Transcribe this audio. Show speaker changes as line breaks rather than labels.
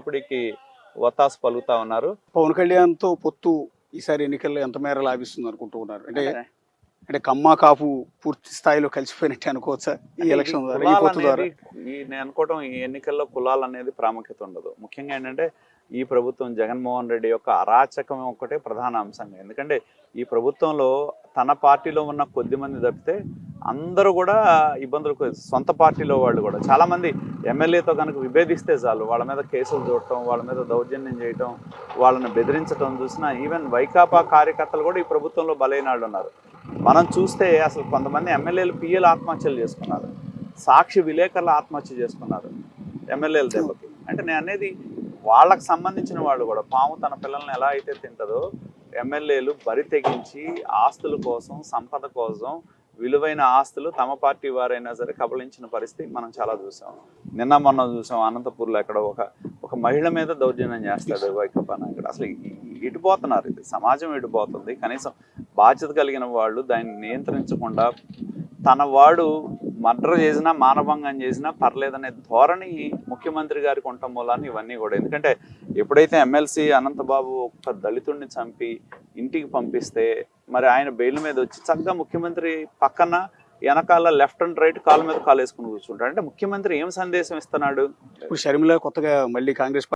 దోపిడీకి ఒత్తాసు పలుకుతా ఉన్నారు.
పవన్ కళ్యాణ్ తో పొత్తు ఈసారి ఎన్నికల్లో ఎంత మేర లాభిస్తుంది అనుకుంటూ ఉన్నారు? అంటే కమ్మ కాపు పూర్తి స్థాయిలో కలిసిపోయినట్టు అనుకోవచ్చా ఈ ఎలక్షన్ ద్వారా, ఈ పొత్తు ద్వారా?
నేను అనుకోవటం ఈ ఎన్నికల్లో కులాలు అనేది ప్రాముఖ్యత ఉండదు. ముఖ్యంగా ఏంటంటే ఈ ప్రభుత్వం జగన్మోహన్ రెడ్డి యొక్క అరాచకం ఒకటే ప్రధాన అంశంగా. ఎందుకంటే ఈ ప్రభుత్వంలో తన పార్టీలో ఉన్న కొద్ది మంది తప్పితే అందరూ కూడా ఇబ్బందులకు, సొంత పార్టీలో వాళ్ళు కూడా చాలా మంది ఎమ్మెల్యేతో కనుక విభేదిస్తే చాలు వాళ్ళ మీద కేసులు చూడటం, వాళ్ళ మీద దౌర్జన్యం చేయటం, వాళ్ళని బెదిరించడం చూసినా ఈవెన్ వైకాపా కార్యకర్తలు కూడా ఈ ప్రభుత్వంలో బలైనాళ్ళు ఉన్నారు. మనం చూస్తే అసలు కొంతమంది ఎమ్మెల్యేలు పిఎల్ ఆత్మహత్యలు చేసుకున్నారు, సాక్షి విలేకరులు ఆత్మహత్య చేసుకున్నారు ఎమ్మెల్యేల దెబ్బకి. అంటే నేను అనేది వాళ్ళకి సంబంధించిన వాళ్ళు కూడా, పాము తన పిల్లల్ని ఎలా అయితే తింటుందో ఎమ్మెల్యేలు బరి తెగించి ఆస్తుల కోసం, సంపద కోసం విలువైన ఆస్తులు తమ పార్టీ వారైనా సరే కబళించిన పరిస్థితి మనం చాలా చూసాం. నిన్న మొన్న చూసాం అనంతపూర్లో ఎక్కడ ఒక మహిళ మీద దౌర్జన్యం చేస్తాడు వైకాపా నాయకుడు. అసలు ఇటుపోతున్నారు, ఇది సమాజం ఇటుపోతుంది. కనీసం బాధ్యత కలిగిన వాళ్ళు దాన్ని నియంత్రించకుండా తన వాడు మర్డర్ చేసినా మానభంగం చేసినా పర్లేదనే ధోరణి ముఖ్యమంత్రి గారికి ఉండటం మూలాన్ని ఇవన్నీ కూడా. ఎందుకంటే ఎప్పుడైతే ఎమ్మెల్సీ అనంతబాబు ఒక దళితుడిని చంపి ఇంటికి పంపిస్తే మరి ఆయన బెయిల్ మీద వచ్చి చక్కగా ముఖ్యమంత్రి పక్కన వెనకాల లెఫ్ట్ అండ్ రైట్ కాళ్ళ మీద కాలు వేసుకుని కూర్చుంటాడు. అంటే ముఖ్యమంత్రి ఏం సందేశం ఇస్తున్నాడు?
ఇప్పుడు షర్మిల కొత్తగా మళ్ళీ కాంగ్రెస్